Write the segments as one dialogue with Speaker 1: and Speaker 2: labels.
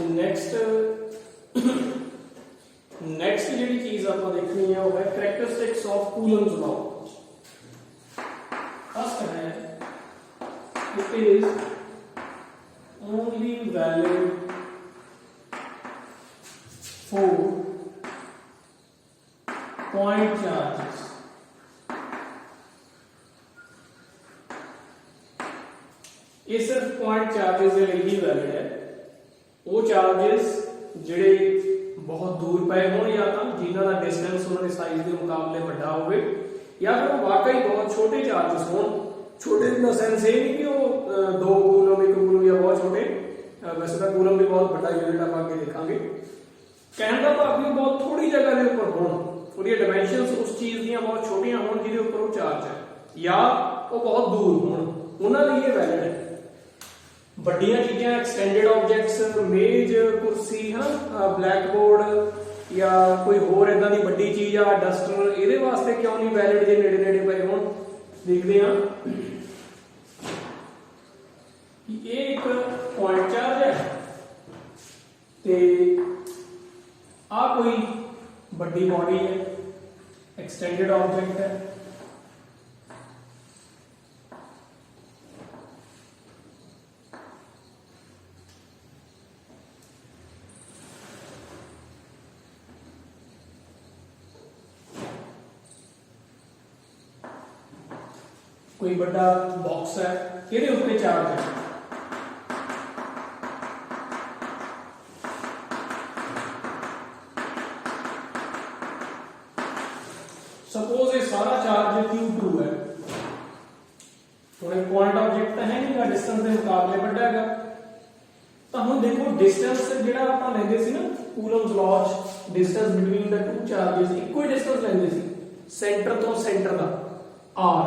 Speaker 1: Next जी चीज आप देखनी है वो है characteristics of Coulomb's law. First है it is only valid for point charges. ये सिर्फ पॉइंट चार्जेस के लिए ही वैलिड है। वो चार्जेस जिहड़े बहुत दूर पे हो या तो जिन्हों का डिस्टेंस उन्होंने साइज के मुकाबले बड़ा हो, या फिर वाकई बहुत छोटे चार्जेस हो। छोटे का सेंस ये नहीं कि वो 2 कूलम 1 कूलम या बहुत छोटे, वैसे तो कूलम भी बहुत बड़ा यूनिट आप आगे देखेंगे। कहने का भाव भी बहुत थोड़ी जगह के उपर हो, डायमेंशनस उस चीज दी बहुत छोटिया हो जिहदे उपर वो चार्ज है, या वो बहुत दूर हो, उन्होंने ये वैलिड है। बड़िया चीज़ा एक्सटेंडेड ऑब्जेक्ट्स, मेज कुर्सी है ना, ब्लैक बोर्ड या कोई होर इदा की बड़ी चीज़ आ डस्टर, ये वास्ते क्यों नहीं वैलिड जे नेड़े नेड़े पे हो। देखते हैं ये एक पॉइंट चार्ज है ते आ कोई बड़ी बॉडी है, एक्सटेंडेड ऑब्जेक्ट है। कोई बड़ा बॉक्स है, ये उत्ते चार्ज है। सपोज ये सारा चार्ज Q2 है, थोड़े पॉइंट ऑब्जेक्ट है नहीं, डिस्टेंस के मुकाबले बड़ा है। तो हम देखो डिस्टेंस जिहड़ा आपां लैंदे सी ना Coulomb's law, distance between the two charges इक्को ही डिस्टेंस लैंदे सी सेंटर तो सेंटर का R,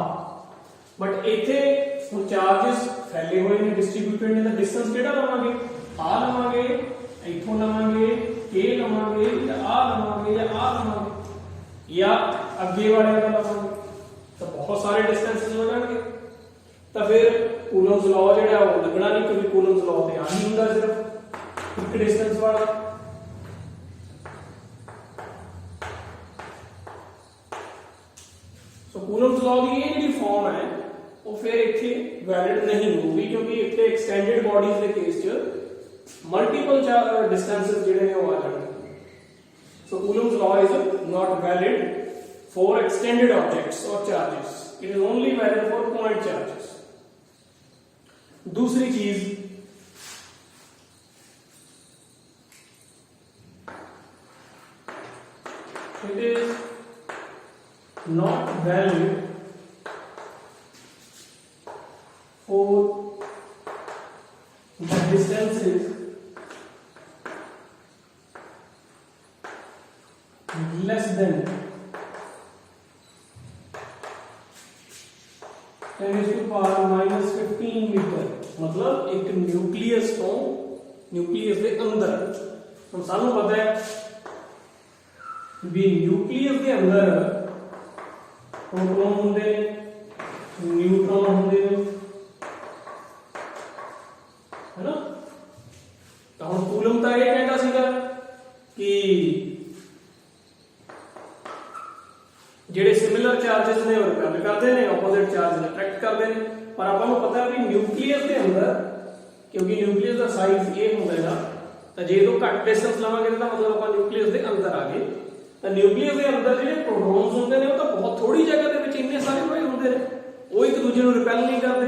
Speaker 1: बट इत्थे हुण चार्जेस फैले हुए ने, डिस्ट्रीब्यूटेड ने, तो डिस्टेंस किहड़ा लवांगे, आ लवांगे, इत्थों लवांगे, के लवांगे, या आ लवांगे, या आ लवांगे, या अगे वाले का लवांगे। तो बहुत सारे डिस्टेंसेस हो जाएंगे। तो फिर कूलम्स लॉ जिहड़ा वो लगना नहीं, क्योंकि कूलम्स लॉ ते आ नहीं हुंदा सिर्फ एक डिस्टेंस वाला। सो कूलम्स लॉ की ये जिहड़ी फॉर्म है वो फिर इत्थे वैलिड नहीं होगी, क्योंकि इत्थे एक्सटेंडेड बॉडीज के केस च मल्टीपल डिस्टेंसेस जिहड़े ने वो आ जाएंगे। So Coulomb's law is not valid for extended objects और charges, it is only valid for point charges. दूसरी चीज it is not valid for the distances less than 10⁻⁻15 metre. मतलब एक न्यूक्लियस तो न्यूक्लियस के अंदर, हम सानू पता है भी न्यूक्लियस के अंदर प्रोटॉन होंगे, न्यूट्रॉन होंगे, है ना। तो हम कूलम तो यह कहता सीगा कि जेडे सिमिलर चार्जेस ने और रिपेल करते हैं, ऑपोजिट चार्ज अट्रैक्ट करते हैं। पर आपको पता है भी न्यूक्लियस के अंदर, क्योंकि न्यूक्लियस का साइज ये होगा, तो जे तो घट डिस्टेंस लवांगे तो मतलब आप न्यूक्लियस के अंदर आ गए। तो न्यूक्लियस के अंदर जो प्रोटॉन्स होंगे ने वो तो बहुत थोड़ी जगह के इन्ने सारे होए होंगे ने, वो एक दूसरे को रिपेल नहीं करते।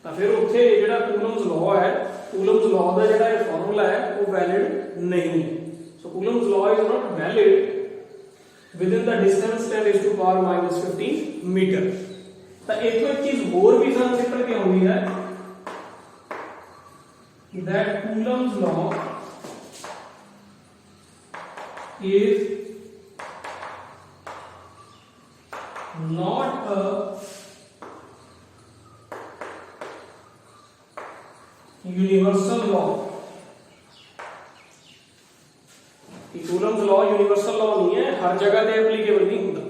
Speaker 1: तो फिर उत्थे जिहड़ा कूलम्स लॉ है, कूलम्स लॉ का जिहड़ा ये फार्मूला है वो वैलिड नहीं। So Coulomb's law is not valid within the distance 10⁻⁻15 metre. तो एक तो एक चीज और भी सानू निकल के आउंदी है that Coulomb's law is not a universal law। Coulomb's law universal law नहीं है, हर जगह पे एप्लीकेबल नहीं होता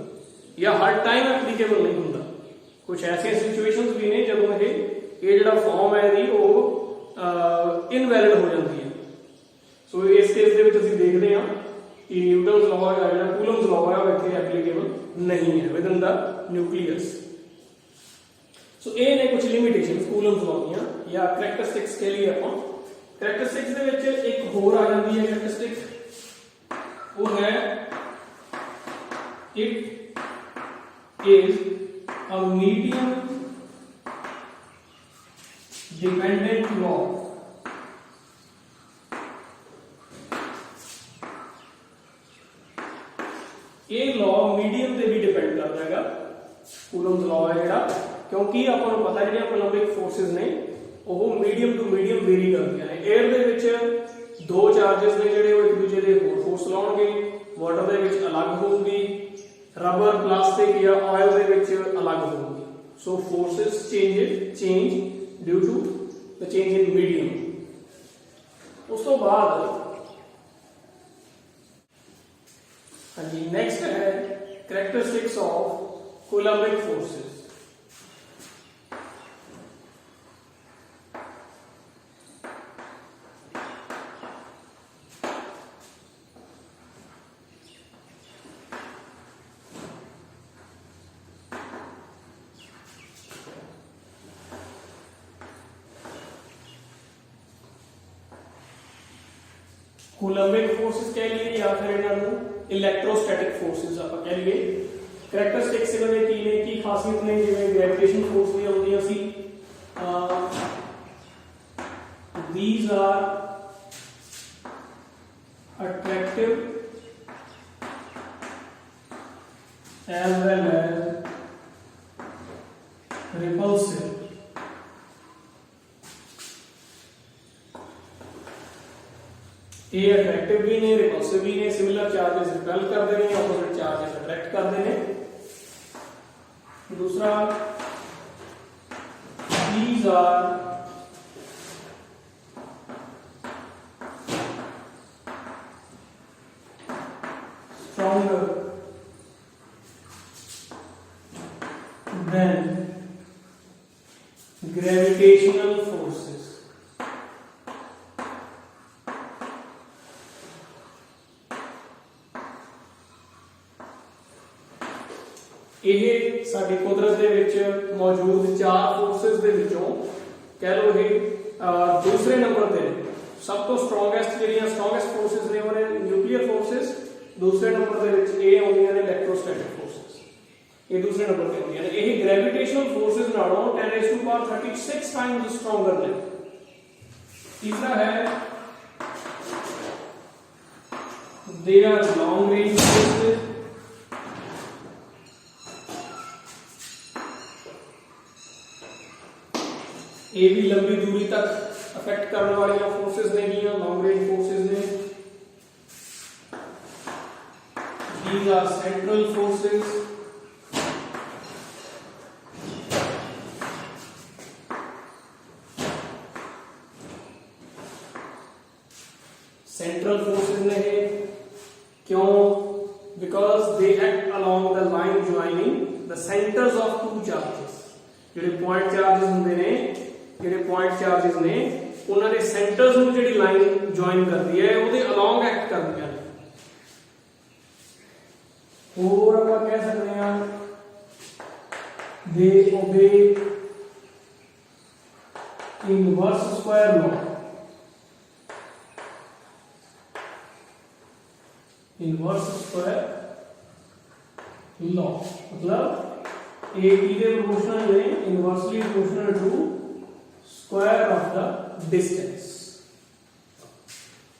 Speaker 1: या हर टाइम एप्लीकेबल नहीं होता। कुछ ऐसे सिचुएशंस भी ने जब ये जिहड़ा फॉर्म है दी वो इनवैलिड हो जाती है। सो ये ने कुछ लिमिटेशंस कूलम्स लॉ ਦੀਆਂ या करैक्टरिस्टिक्स कह लिए ਆਪਾਂ करैक्टरिस्टिक्स ਦੇ ਵਿੱਚ ਇੱਕ ਹੋਰ ਆ ਜਾਂਦੀ ਹੈ करैक्टरिस्टिक वो है it is a medium dependent law ये लॉ मीडियम ਤੇ ਵੀ ਡਿਪੈਂਡ ਕਰਦਾ ਹੈਗਾ ਕੂਲਮਸ ਲॉ ਹੈ ਜਿਹੜਾ ਕਿਉਂਕਿ ਆਪਾਂ ਨੂੰ ਪਤਾ ਜਿਹੜੀਆਂ ਕੋਲੰਬਿਕ ਫੋਰਸਸ ਨੇ ਉਹ ਮੀਡੀਅਮ ਟੂ ਮੀਡੀਅਮ ਵੇਰੀ ਕਰਦੀਆਂ ਨੇ 에ਅਰ ਦੇ ਵਿੱਚ ਦੋ ਚਾਰजेस ਨੇ ਜਿਹੜੇ ਉਹ ਇੱਕ ਦੂਜੇ ਦੇ ਹੋਰ ਫੋਰਸ ਲਾਉਣਗੇ ਵਾਟਰ ਦੇ ਵਿੱਚ ਅਲੱਗ ਹੋਊਗੀ ਰਬਰ ਪਲਾਸਟਿਕ ਜਾਂ ਆਇਲ ਦੇ ਵਿੱਚ ਅਲੱਗ ਹੋਊਗੀ so forces change due to the change in medium ਉਸ ਤੋਂ ਬਾਅਦ ਹਾਂਜੀ ਨੈਕਸਟ ਹੈ characteristics of coulombic forces coulombic forces कह लिए या फिर इन्हों इलेक्ट्रोस्टैटिक फोर्सेस आप कह लिए करैक्टरिस्टिक्स इन्होंने की ने की खासियत ने जिवें ग्रेविटेशन फोर्स दी आउंदियां सी these are attractive as well as repulsive ये अट्रैक्टिव भी ने रिपल्सिव भी ने सिमिलर चार्जेस रिपेल करते हैं ऑपोजिट चार्जेस अट्रैक्ट करते हैं दूसरा these are stronger than gravitational forces ਇਹ ਸਾਡੀ ਕੁਦਰਤ ਦੇ ਵਿੱਚ ਮੌਜੂਦ ਚਾਰ ਫੋਰਸਸ ਦੇ ਵਿੱਚੋਂ ਕਹਿ ਲਓ ਇਹ ਦੂਸਰੇ ਨੰਬਰ ਤੇ ਨੇ ਸਭ ਤੋਂ ਸਟਰੋਂਗੈਸਟ ਜਿਹੜੀਆਂ ਸਟਰੋਂਗੈਸਟ ਫੋਰਸਸ ਨੇ ਉਹ ਨੇ ਨਿਊਕਲੀਅਰ ਫੋਰਸਸ ਦੂਸਰੇ ਨੰਬਰ ਦੇ ਵਿੱਚ ਇਹ ਆਉਂਦੀਆਂ ਨੇ ਇਲੈਕਟ੍ਰੋਸਟੈਟਿਕ ਫੋਰਸਸ ਇਹ ਦੂਸਰੇ ਨੰਬਰ ਤੇ ਆਉਂਦੀਆਂ ਨੇ ਇਹ ਗ੍ਰੈਵਿਟੇਸ਼ਨਲ ਫੋਰਸਸ ਨਾਲੋਂ 10⁻36 ਟਾਈਮਸ ਸਟਰੋਂਗਰ ਨੇ ਤੀਸਰਾ ਹੈ they are long range forces ये भी लंबी दूरी तक अफेक्ट करने वाली फोर्सेस ने गियां लॉन्ग रेंज फोर्सेस ने these are central forces central forces ने क्यों because they act along the line joining the centers of two charges ਜਿਹੜੇ ਪੁਆਇੰਟ ਚਾਰजेस ਹੁੰਦੇ ਨੇ ਜਿਹੜੇ ਪੁਆਇੰਟ ਚਾਰजेस ਨੇ ਉਹਨਾਂ ਦੇ ਸੈਂਟਰਸ ਨੂੰ ਜਿਹੜੀ ਲਾਈਨ ਜੁਆਇਨ ਕਰਦੀ ਹੈ ਉਹਦੇ ਅਲੋਂਗ ਐਕਟ ਕਰਦੀਆਂ ਨੇ ਹੋਰ ਆਪਾਂ ਕਹਿ ਸਕਦੇ ਹਾਂ they obey inverse square law inverse square law मतलब a किधे प्रोपोर्शनल है inversely proportional to square of the distance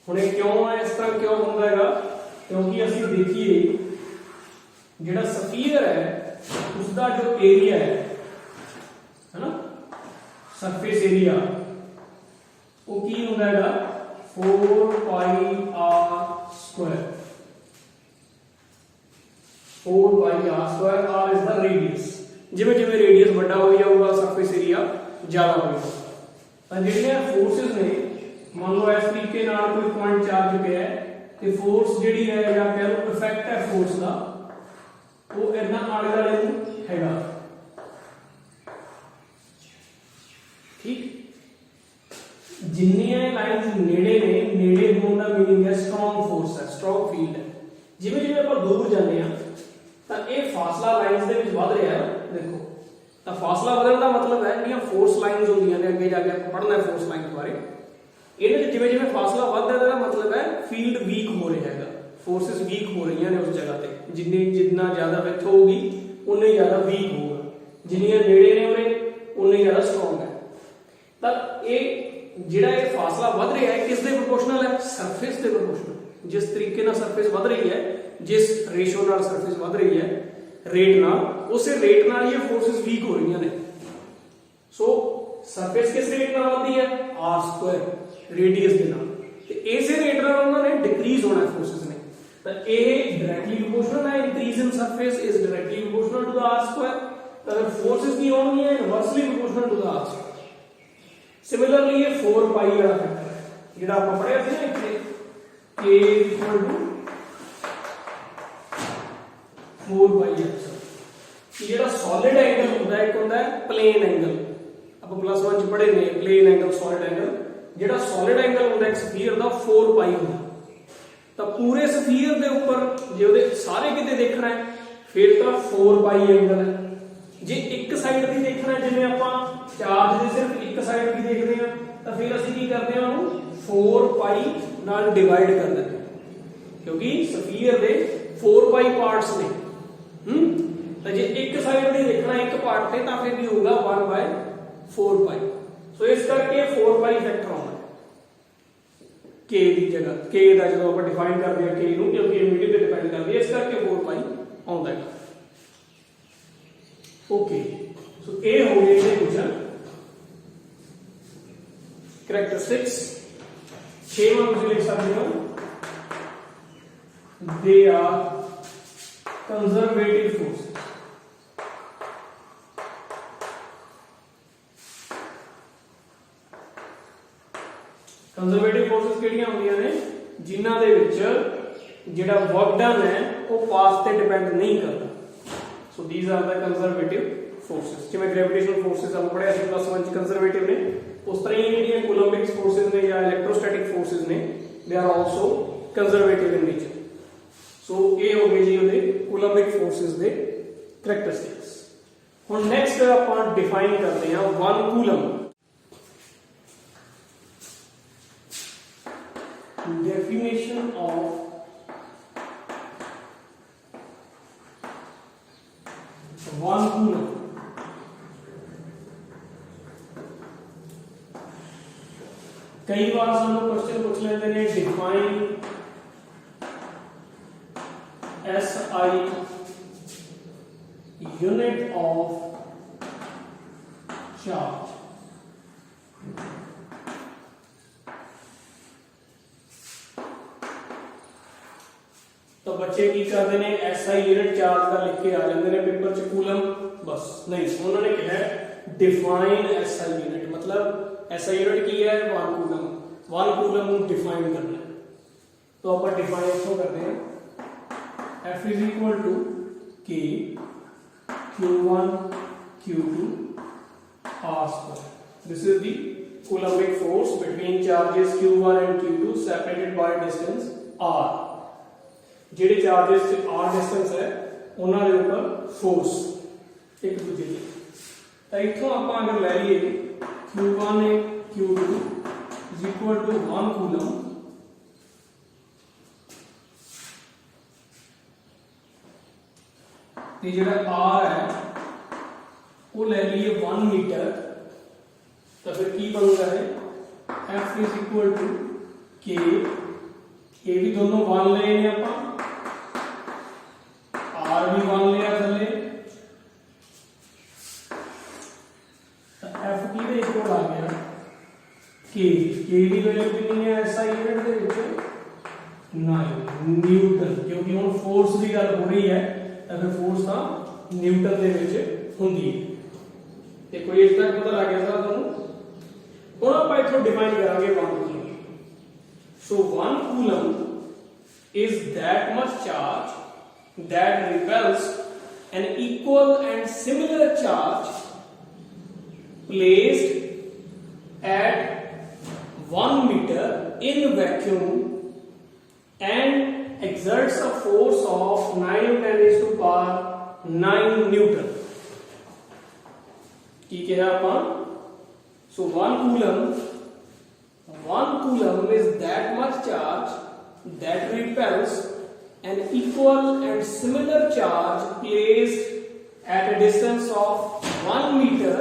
Speaker 1: हुणे क्यों है इस तरह क्यों होता है क्योंकि ਅਸੀਂ देखिए ਜਿਹੜਾ स्फीयर है उसका जो एरिया है ना सरफेस एरिया वो की होता है 4πr². 4πr², r is the radius. ਜਿਵੇਂ ਜਿਵੇਂ ਰੇਡੀਅਸ ਵੱਡਾ ਹੋ ਜਾਊਗਾ ਸਰਫੇਸ ਏਰੀਆ ਜ਼ਿਆਦਾ ਹੋਵੇਗਾ ਤਾਂ ਜਿਹੜੀਆਂ ਫੋਰਸਸ ਨੇ ਮੰਨ ਲਓ ਇਸ ਤਰੀਕੇ ਨਾਲ ਕੋਈ ਪੁਆਇੰਟ ਚਾਰਜ ਪਿਆ ਹੈ ਤੇ ਫੋਰਸ ਜਿਹੜੀ ਹੈ ਜਾਂ ਕਹ ਲਓ ਇਫੈਕਟ ਹੈ ਫੋਰਸ ਦਾ ਉਹ ਇਦਾਂ ਆਲੇ ਦੁਆਲੇ ਨੂੰ ਹੈਗਾ ਠੀਕ ਜਿੰਨੀਆਂ ਲਾਈਨਸ ਨੇੜੇ ਨੇ ਨੇੜੇ ਹੋਣ ਦਾ ਮੀਨਿੰਗ ਹੈ ਸਟਰੋਂਗ ਫੋਰਸ ਹੈ ਸਟਰੋਂਗ ਫੀਲਡ ਹੈ ਜਿਵੇਂ ਜਿਵੇਂ ਆਪਾਂ ਦੂਰ ਜਾਂਦੇ ਆ ਤਾਂ ਇਹ ਫਾਸਲਾ ਲਾਈਨਸ ਦੇ ਵਿੱਚ ਵੱਧ ਰਿਹਾ ਹੈ ਦੇਖੋ ਤਾਂ ਫਾਸਲਾ ਵਧਣ ਦਾ ਮਤਲਬ ਹੈ ਜਿਹੜੀਆਂ ਫੋਰਸ ਲਾਈਨਸ ਹੁੰਦੀਆਂ ਨੇ, ਅੱਗੇ ਜਾ ਕੇ ਆਪਾਂ ਪੜ੍ਹਨਾ ਹੈ ਫੋਰਸ ਲਾਈਨਸ ਬਾਰੇ। ਇਹਦੇ ਜਿਵੇਂ ਜਿਵੇਂ ਫਾਸਲਾ ਵੱਧਦਾ ਇਹਦਾ ਮਤਲਬ ਹੈ ਫੀਲਡ ਵੀਕ ਹੋ ਰਿਹਾ ਹੈਗਾ, ਫੋਰਸਸ ਵੀਕ ਹੋ ਰਹੀਆਂ ਨੇ ਉਸ ਜਗ੍ਹਾ ਤੇ। ਜਿੰਨਾ ਜ਼ਿਆਦਾ ਵਿਡਥ ਹੋਊਗੀ ਉਨਾ ਹੀ ਜ਼ਿਆਦਾ ਵੀਕ ਹੋਊਗਾ, ਜਿੰਨੀਆਂ ਨੇੜੇ ਨੇ ਉਹਦੇ ਉਨਾ ਹੀ ਜ਼ਿਆਦਾ ਸਟਰੋਂਗ ਹੈ। ਤਾਂ ਇਹ ਜਿਹੜਾ ਇਹ ਫਾਸਲਾ ਵੱਧ ਰਿਹਾ ਹੈ ਕਿਸ ਦੇ ਪ੍ਰੋਪੋਰਸ਼ਨਲ ਹੈ? ਸਰਫੇਸ ਦੇ ਪ੍ਰੋਪੋਰਸ਼ਨਲ। ਜਿਸ ਤਰੀਕੇ ਨਾਲ ਸਰਫੇਸ ਵੱਧ ਰਹੀ ਹੈ, ਜਿਸ ਰੇਸ਼ੋ ਨਾਲ ਸਰਫੇਸ ਵੱਧ ਰਹੀ ਹੈ ਰੇਟ ਨਾਲ, ਉਸੇ ਰੇਟ ਨਾਲ ਹੀ ਇਹ ਫੋਰਸਸ ਵੀਕ ਹੋ ਰਹੀਆਂ ਨੇ। ਸੋ ਸਰਫੇਸ ਕਿਸ ਰੇਟ ਨਾਲ ਵਧਦੀ ਹੈ? r² ਰੇਡੀਅਸ ਦੇ ਨਾਲ, ਤੇ ਇਸੇ ਰੇਟ ਨਾਲ ਉਹਨਾਂ ਨੇ ਡਿਕਰੀਜ਼ ਹੋਣਾ ਫੋਰਸਸ ਨੇ। ਤਾਂ ਇਹ ਡਾਇਰੈਕਟਲੀ ਪ੍ਰੋਪੋਰਸ਼ਨਲ ਹੈ, increase in surface is directly proportional to the r²। ਤਾਂ ਫੋਰਸਸ ਕੀ ਹੋਣਗੀਆਂ? Inversely proportional to the r²। Similarly ਇਹ 4 ਪਾਈ ਵਾਲਾ ਫੈਕਟਰ ਹੈ ਜਿਹੜਾ ਆਪਾਂ ਪੜਿਆ ਸੀ ਨਾ ਇੱਥੇ, k 4 ਪਾਈ ਐਪਸਲਨ। ਜਿਹੜਾ ਸੋਲਿਡ ਐਂਗਲ ਹੁੰਦਾ ਹੈ, ਇੱਕ ਹੁੰਦਾ ਹੈ ਪਲੇਨ ਐਂਗਲ, ਆਪਾਂ +1 ਚ ਪੜ੍ਹੇ ਨੇ ਪਲੇਨ ਐਂਗਲ, ਸੋਲਿਡ ਐਂਗਲ। ਜਿਹੜਾ ਸੋਲਿਡ ਐਂਗਲ ਹੁੰਦਾ ਇੱਕ ਸਫੀਅਰ ਦਾ 4 ਪਾਈ ਹੁੰਦਾ। ਤਾਂ ਪੂਰੇ ਸਫੀਅਰ ਦੇ ਉੱਪਰ ਜੇ ਉਹਦੇ ਸਾਰੇ ਕਿਤੇ ਦੇਖਣਾ ਹੈ ਫਿਰ ਤਾਂ 4 ਪਾਈ ਐਂਗਲ ਹੈ। ਜੇ ਇੱਕ ਸਾਈਡ ਦੀ ਦੇਖਣਾ, ਜਿਵੇਂ ਆਪਾਂ ਚਾਰਜ ਦੇ ਸਿਰਫ ਇੱਕ ਸਾਈਡ ਦੀ ਦੇਖਦੇ ਹਾਂ, ਤਾਂ ਫਿਰ ਅਸੀਂ ਕੀ ਕਰਦੇ ਹਾਂ, ਉਹਨੂੰ 4 ਪਾਈ ਨਾਲ ਡਿਵਾਈਡ ਕਰ ਦਿੰਦੇ ਹਾਂ, ਕਿਉਂਕਿ ਸਫੀਅਰ ਦੇ 4 ਪਾਈ ਪਾਰਟਸ ਨੇ। ਤਾਂ ਜੇ ਇੱਕ ਸਾਈਡ ਦੀ ਦੇਖਣਾ ਇੱਕ ਪਾਰਟ ਤੇ, ਤਾਂ ਫਿਰ ਕੀ ਹੋਊਗਾ 1/4 ਪਾਈ। ਸੋ ਇਸ ਕਰਕੇ 4 ਪਾਈ ਫੈਕਟਰ ਆਉਂਦਾ k ਦੀ ਜਗ੍ਹਾ। k ਦਾ ਜਦੋਂ ਆਪਾਂ ਡਿਫਾਈਨ ਕਰਦੇ ਹਾਂ k ਨੂੰ, ਕਿਉਂਕਿ ਇਹ ਮੀਡੀਅਮ ਤੇ ਡਿਪੈਂਡ ਕਰਦੀ ਹੈ, ਇਸ ਕਰਕੇ 4 ਪਾਈ ਆਉਂਦਾ ਹੈ। ਓਕੇ, ਸੋ ਇਹ ਹੋ ਗਿਆ ਇਹਦੇ ਕੁਝ characteristics। 6ਵਾਂ ਤੁਸੀਂ ਲਿਖ ਸਕਦੇ ਹੋ, they are conservative forces। Conservative forces ਕਿਹੜੀਆਂ ਹੁੰਦੀਆਂ ਨੇ? ਜਿਨ੍ਹਾਂ ਦੇ ਵਿੱਚ ਜਿਹੜਾ ਵਰਕ ਡਨ ਹੈ ਉਹ ਪਾਥ ਤੇ ਡਿਪੈਂਡ ਨਹੀਂ ਕਰਦਾ। So these are the conservative forces. ਜਿਵੇਂ ਗ੍ਰੈਵਿਟੇਸ਼ਨਲ ਫੋਰਸਸ ਆਪਾਂ ਪੜਿਆ ਸੀ +1 ਚ ਕੰਜ਼ਰਵੇਟਿਵ ਨੇ, ਉਸ ਤਰ੍ਹਾਂ ਹੀ ਜਿਹੜੀਆਂ ਕੂਲੰਬਿਕ ਫੋਰਸਸ ਨੇ ਜਾਂ ਇਲੈਕਟ੍ਰੋਸਟੈਟਿਕ ਫੋਰਸਸ ਨੇ, they are also conservative in nature. So ਇਹ ਹੋ ਗਏ ਜੀ ਉਹਦੇ ਕੂਲੰਬਿਕ ਫੋਰਸਸ ਦੇ ਕਰੈਕਟਰਿਸਟਿਕਸ। ਹੁਣ ਨੈਕਸਟ ਆਪਾਂ ਡਿਫਾਈਨ ਕਰਦੇ ਹਾਂ 1 ਕੂਲਮ। Definition of 1 coulomb। कई बार ਸਾਨੂੰ क्वेश्चन पूछ लेते हैं define SI unit of charge. तो बच्चे की करते हैं SI यूनिट चार्ज का लिख के आ जाते हैं पेपर च कूलम, बस नहीं उन्होंने कहा है डिफाइन SI यूनिट, मतलब SI यूनिट की है 1 कूलम। 1 कूलम को डिफाइन करना है, तो आप डिफाइन इसको करते हैं F is equal to K Q1 Q2 R²। This is the coulombic force between charges Q1 and Q2 separated by distance R। ਜਿਹੜੇ ਚਾਰजेस ਚ r ਡਿਸਟੈਂਸ ਹੈ ਉਹਨਾਂ ਦੇ ਉੱਪਰ ਫੋਰਸ ਇੱਕ ਦੂਜੇ ਦੀ। ਤਾਂ ਇੱਥੋਂ ਆਪਾਂ ਅਗਰ ਲੈ ਲਈਏ Q1 ਹੈ Q2 is equal to 1 coulomb, ਤੇ ਜਿਹੜਾ r ਹੈ ਉਹ ਲੈ ਲਈਏ 1 ਮੀਟਰ, ਤਾਂ ਫਿਰ ਕੀ ਬਣੂਗਾ ਹੈ F is equal to K। ਇਹ ਵੀ ਦੋਨੋਂ 1 ਲਏ ਨੇ ਆਪਾਂ, R भी 1 लिया थले, तो F की दे इक्वल आ गया K। K की वैल्यू कितनी है SI यूनिट दे विच 9 न्यूटन, क्योंकि हुण फोर्स की गल हो रही है तो फिर फोर्स ता न्यूटन दे विच हुंदी है। ते कोई इस तक पता लग गया सा तुहानू। हुण आपां इथों डिफाइन करांगे 1 coulomb. So 1 coulomb is that much charge that repels an equal and similar charge placed at 1 meter in vacuum and exerts a force of 9 × 10⁻⁹ Newton। की कहा आपां सो 1 coulomb is that much charge that repels an equal and similar charge placed at a distance of 1 meter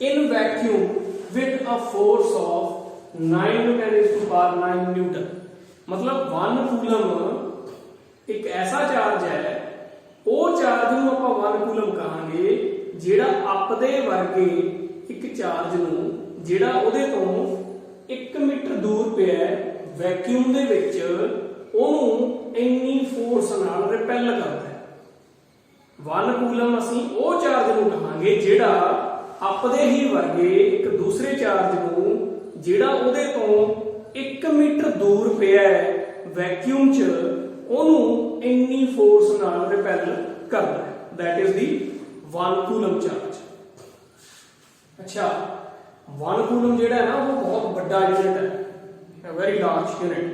Speaker 1: in vacuum with a force of 9 × 10⁹ Newton. मतलब 1 coulomb एक ऐसा charge है, वो charge ਨੂੰ ਆਪਾਂ 1 ਕੂਲਮ ਕਹਾਂਗੇ ਜਿਹੜਾ ਆਪਦੇ ਵਰਗੇ ਇੱਕ ਚਾਰਜ ਨੂੰ ਜਿਹੜਾ ਉਹਦੇ ਤੋਂ 1 ਮੀਟਰ ਦੂਰ ਪਿਆ ਵੈਕਿਊਮ ਦੇ ਵਿੱਚ ਉਹਨੂੰ ਇੰਨੀ ਫੋਰਸ ਨਾਲ ਰਿਪੈਲ ਕਰਦਾ ਹੈ। 1 ਕੂਲਮ ਅਸੀਂ ਉਹ ਚਾਰਜ ਨੂੰ ਕਹਾਂਗੇ ਜਿਹੜਾ ਆਪਦੇ ਹੀ ਵਰਗੇ ਇੱਕ ਦੂਸਰੇ ਚਾਰਜ ਨੂੰ ਜਿਹੜਾ ਉਹਦੇ ਤੋਂ 1 ਮੀਟਰ ਦੂਰ ਪਿਆ ਵੈਕਿਊਮ 'ਚ ਉਹਨੂੰ ਇੰਨੀ ਫੋਰਸ ਨਾਲ ਰਿਪੈਲ ਕਰਦਾ ਹੈ। That is the 1 coulomb charge. अच्छा 1 कूलम ਜਿਹੜਾ ਹੈ ਨਾ ਉਹ ਬਹੁਤ ਵੱਡਾ ਯੂਨਿਟ ਹੈ, ਵੈਰੀ ਲਾਰਜ ਯੂਨਿਟ।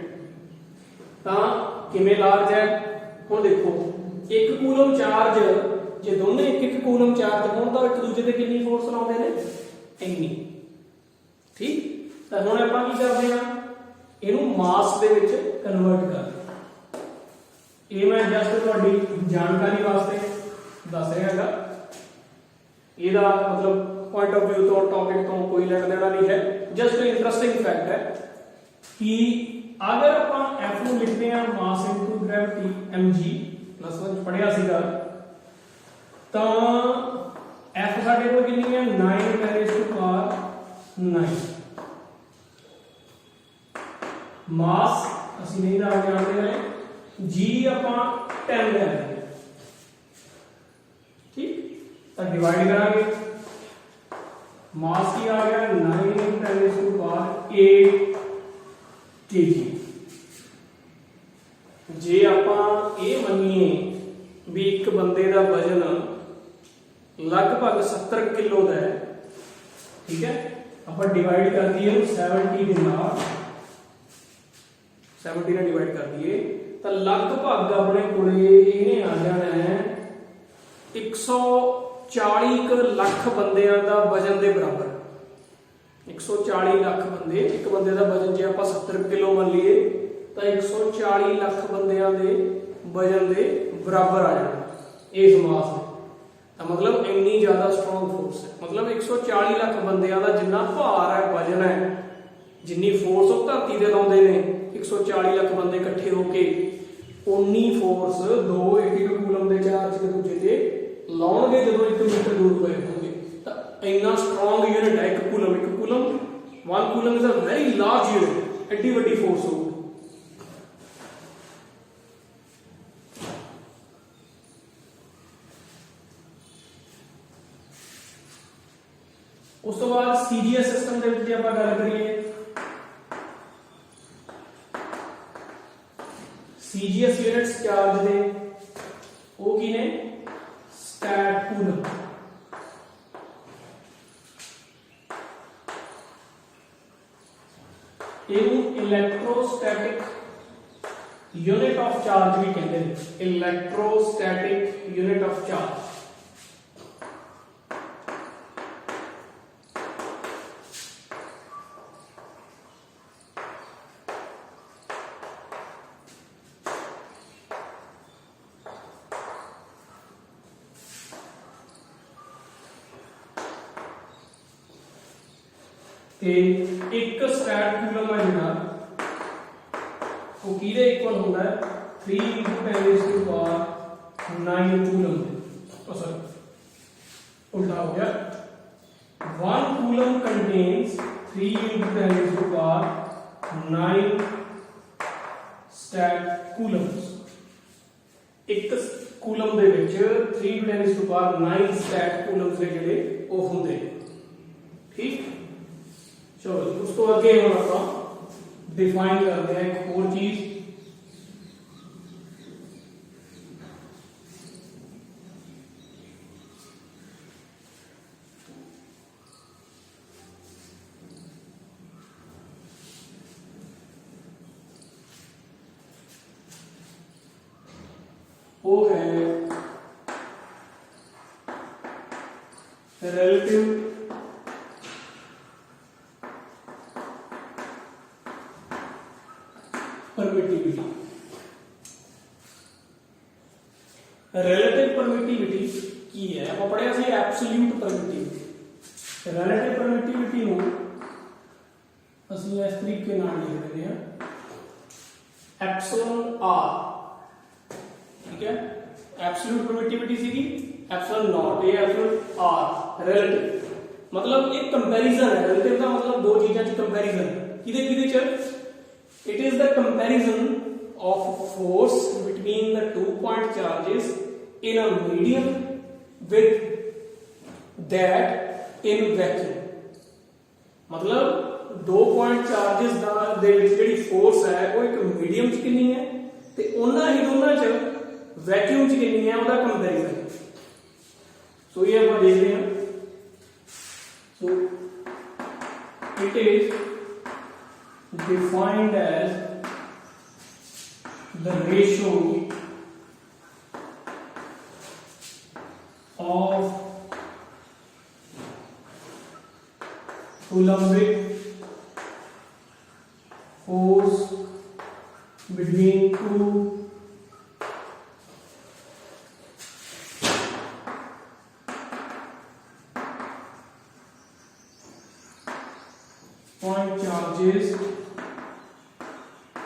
Speaker 1: ਤਾਂ ਕਿਵੇਂ ਲਾਰਜ ਹੈ ਹੁਣ ਦੇਖੋ 1 ਕੂਲਮ ਚਾਰਜ ਜੇ ਦੋਨੇ 1 ਕੂਲਮ ਚਾਰਜ ਹੋਣ ਤਾਂ ਇੱਕ ਦੂਜੇ ਤੇ ਕਿੰਨੀ ਫੋਰਸ ਲਾਉਂਦੇ ਨੇ ਇੰਨੀ। ਠੀਕ ਤਾਂ ਹੁਣ ਆਪਾਂ ਕੀ ਕਰਦੇ ਹਾਂ ਇਹਨੂੰ ਮਾਸ ਦੇ ਵਿੱਚ ਕਨਵਰਟ ਕਰਦੇ ਹਾਂ। ਇਹ ਮੈਂ ਜਸਟ ਤੁਹਾਡੀ ਜਾਣਕਾਰੀ ਵਾਸਤੇ ਦੱਸ ਰਿਹਾ ਹੈਗਾ, ਇਹਦਾ मतलब पॉइंट ऑफ व्यू तो टॉपिक तो कोई लेना देना नहीं है, जस्ट इंटरेस्टिंग फैक्ट है कि अगर अपन F ਨੂੰ ਲਿਖਦੇ ਹਾਂ mass into gravity mg plus 1 ਪੜਿਆ ਸੀਗਾ ਤਾਂ F ਸਾਡੇ ਕੋਲ ਕਿੰਨੀ ਹੈ 9 × 9। मास ਅਸੀਂ ਨਹੀਂ ਜਾਣਦੇ ਹਾਂ, g ਆਪਾਂ 10 ਲੈ ਰਹੇ ਹਾਂ। ठीक तो डिवाइड करांगे मास की आ गया 9 × 10⁸ kg। जे ਆਪਾਂ ਇਹ ਮੰਨੀਏ ਵੀ ਇੱਕ ਬੰਦੇ ਦਾ ਵਜ਼ਨ ਲਗਭਗ 70 ਕਿਲੋ ਦਾ ਹੈ, ਠੀਕ ਹੈ, ਆਪਾਂ ਡਿਵਾਈਡ ਕਰ ਦਈਏ 70 ਦੇ ਨਾਲ 70 ਨਾਲ ਡਿਵਾਈਡ ਕਰ ਦਈਏ ਤਾਂ ਲਗਭਗ ਆਪਣੇ ਕੋਲੇ ਇਹਨੇ ਆ ਜਾਣਾ ਹੈ 140 ਲੱਖ ਬੰਦਿਆਂ ਦਾ ਵਜ਼ਨ ਦੇ ਬਰਾਬਰ। 140 ਲੱਖ ਬੰਦੇ, ਇੱਕ ਬੰਦੇ ਦਾ ਵਜ਼ਨ ਜੇ ਆਪਾਂ 70 ਕਿਲੋ ਮੰਨ ਲਈਏ ਤਾਂ 140 ਲੱਖ ਬੰਦਿਆਂ ਦੇ ਵਜ਼ਨ ਦੇ ਬਰਾਬਰ ਆ ਜਾਣਾ ਇਸ ਮਾਸ ਦੇ। ਤਾਂ मतलब ਇੰਨੀ ਜ਼ਿਆਦਾ ਸਟਰੋਂਗ ਫੋਰਸ ਹੈ, मतलब 140 ਲੱਖ ਬੰਦਿਆਂ ਦਾ ਜਿੰਨਾ ਭਾਰ ਹੈ ਵਜ਼ਨ ਹੈ, ਜਿੰਨੀ ਫੋਰਸ ਉਹ ਧਰਤੀ ਤੇ ਲਾਉਂਦੇ ਨੇ 140 ਲੱਖ ਬੰਦੇ ਇਕੱਠੇ ਹੋ ਕੇ ਉਨੀ ਫੋਰਸ ਦੋ ਇੱਕ ਕੂਲਮ ਦੇ ਚਾਰਜ ਇੱਕ ਦੂਜੇ ਤੇ ਲਾਉਣਗੇ ਜਦੋਂ 1 ਮੀਟਰ ਦੂਰ ਪਏ ਹੋਣਗੇ। ਤਾਂ ਇੰਨਾ ਸਟਰੋਂਗ ਯੂਨਿਟ ਹੈ 1 coulomb. 1 coulomb is a very large unit, ਐਡੀ ਵੱਡੀ ਫੋਰਸ ਹੋਊਗੀ। ਉਸ ਤੋਂ ਬਾਅਦ ਸੀਜੀਐਸ ਸਿਸਟਮ ਦੇ ਵਿੱਚ ਜੇ ਆਪਾਂ ਗੱਲ ਕਰੀਏ, सीजीएस यूनिट्स चार्ज दे वो की ने stat coulomb. Electrostatic unit of charge भी कहते हैं, इलेक्ट्रोस्टैटिक यूनिट ऑफ चार्ज। एक स्टैट कूलम है जिहड़ा वो किहदे इक्वल होंदा है 3 × 10⁹ कूलम। सॉरी उल्टा हो गया, 1 कूलम कंटेन्स 3 × 10⁹ स्टैट कूलम्स। एक कूलम दे विच 3 × 10⁹ स्टैट कूलम्स ने जिहड़े वो हुंदे। ठीक, चलो उस तो आगे हम अपना डिफाइन करते हैं एक और चीज। वो है relativity relative permittivity. Relative permittivity की है, ਆਪਾਂ ਪੜਿਆ ਸੀ absolute permittivity. Relative permittivity ਨੂੰ ਅਸੀਂ ਇਸ ਤਰੀਕੇ ਨਾਲ ਲਿਖ ਦਿੰਦੇ ਹਾਂ epsilon r, ठीक है. Absolute permittivity सीगी epsilon naught, ये epsilon r relative मतलब एक कंपैरिजन है. relative का मतलब दो चीज़ों च कंपैरिजन किदे किदे च. It is the comparison of force between the 2 point charges in a medium with that in vacuum. मतलब दो पॉइंट चार्जेस दे विच जिहड़ी फोर्स है वो एक मीडियम च कितनी है ते उन्ना ही दोनों च वैक्यूम च कितनी है उसका कंपैरिजन. सो ये आप देख रहे हैं. So it is defined as the ratio of Coulombic force between two point charges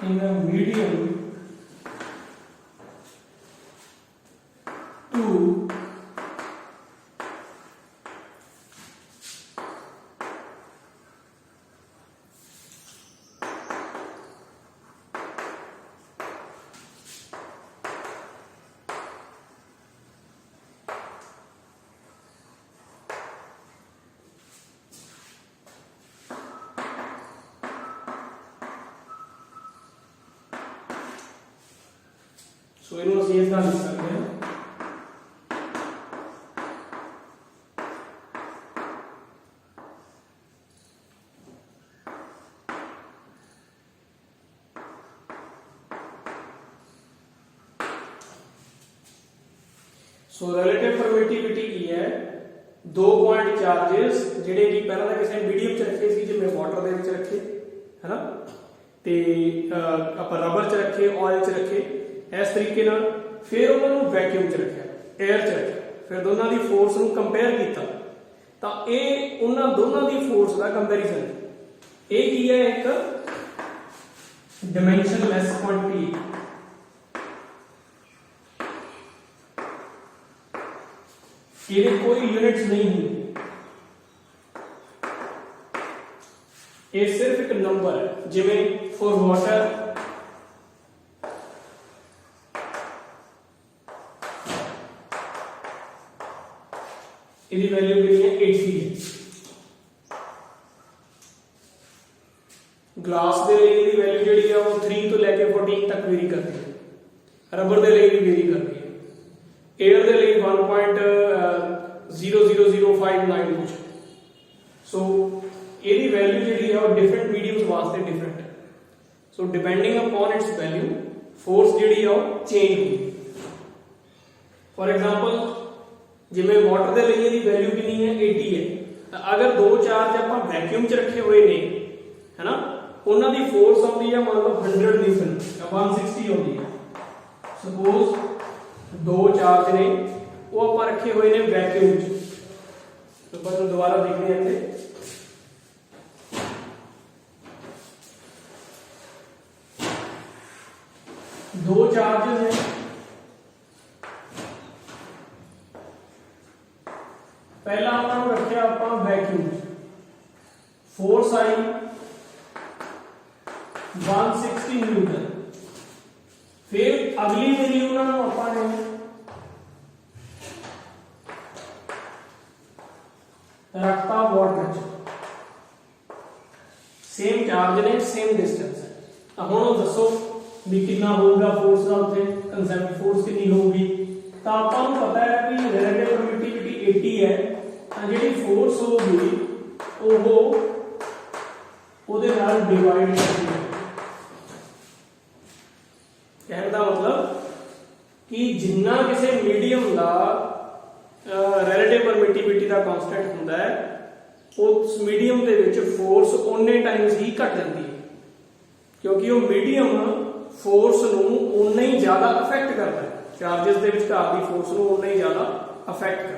Speaker 1: in a medium to सो इन्हों ਅਸੀਂ ਇਸ ਤਰ੍ਹਾਂ ਲਿਖ ਸਕਦੇ ਹਾਂ. सो रिलेटिव परमिटिविटी की है दो पॉइंट चार्जेस ਜਿਹੜੇ ਕਿ ਪਹਿਲਾਂ ਤਾਂ ਕਿਸੇ ਮੀਡੀਅਮ ਚ ਰੱਖੇ ਸੀ, ਜਿਵੇਂ ਵਾਟਰ ਦੇ ਵਿੱਚ ਰੱਖੇ ਹੈ ਨਾ, ਤੇ ਆਪਾਂ ਰਬਰ ਚ ਰੱਖੇ, ਆਇਲ ਚ ਰੱਖੇ इस तरीके नाल. फिर उन्होंने वैक्यूम च रखा, एयर च रखा, फिर दोनों की फोर्स नूं कंपेयर किया तो ये उन्होंने दोनों की फोर्स का कंपैरिजन. ये की है एक डिमेंशनलैस क्वांटिटी. ये कोई यूनिट्स नहीं है, ये सिर्फ एक नंबर है. जिवें फॉर वाटर इसकी वैल्यू कितनी है 80 है. ग्लास दे लिए इसकी वैल्यू जिहड़ी है वो 3 तो लेके 14 तक वेरी करती है. रबर दे लिए भी वेरी करती है. एयर दे लिए 1.00059 कुछ. सो इसकी वैल्यू जिहड़ी है वो डिफरेंट मीडियम्स वास्ते डिफरेंट है. So depending upon its value force जिहड़ी है वो चेंज होगी. फॉर एग्जांपल जिवें वाटर के लिए इसकी वैल्यू कितनी है 80 है. तो अगर दो चार्ज आप वैक्यूम च रखे हुए ने है ना, उन्होंने फोर्स आती है मान लो 100 न्यूटन 160 आती है. सपोज दो चार्ज ने वो आप रखे हुए ने वैक्यूम च. तो बस दोबारा देखते हैं इत्थे दो चार्जेस हैं. पहला उन्होंने रखा आप वैक्यूम, फोर्स आई 160 न्यूटन. फिर अगली वैल्यू उन्होंने आपने रखता वाटर च. सेम चार्ज ने, सेम डिस्टेंस है. हुण दसो भी कितना होगा फोर्स का उत्थे कंसेप्ट, फोर्स कितनी होगी. तो आपको पता है कि रिलेटिव परमिटिविटी 80 है. जी फोर्स होगी वो डिवाइड करनी है. कहने का मतलब कि जिन्ना किसी मीडियम का ਰਿਲੇਟਿਵ ਪਰਮਿਟਿਵਿਟੀ ਦਾ ਕਨਸਟੈਂਟ ਹੁੰਦਾ ਹੈ, ਉਸ ਮੀਡੀਅਮ ਦੇ ਵਿੱਚ ਫੋਰਸ ਓਨੇ ਟਾਈਮਸ ਹੀ ਘਟ ਜਾਂਦੀ ਹੈ, ਕਿਉਂਕਿ ਉਹ ਮੀਡੀਅਮ ਫੋਰਸ ਨੂੰ ਓਨਾ ਹੀ ਜ਼ਿਆਦਾ ਅਫੈਕਟ ਕਰਦਾ ਹੈ, ਚਾਰजेस ਦੇ ਵਿਚਕਾਰ ਦੀ ਫੋਰਸ ਨੂੰ ਓਨਾ ਹੀ ਜ਼ਿਆਦਾ ਅਫੈਕਟ ਕਰਦਾ ਹੈ।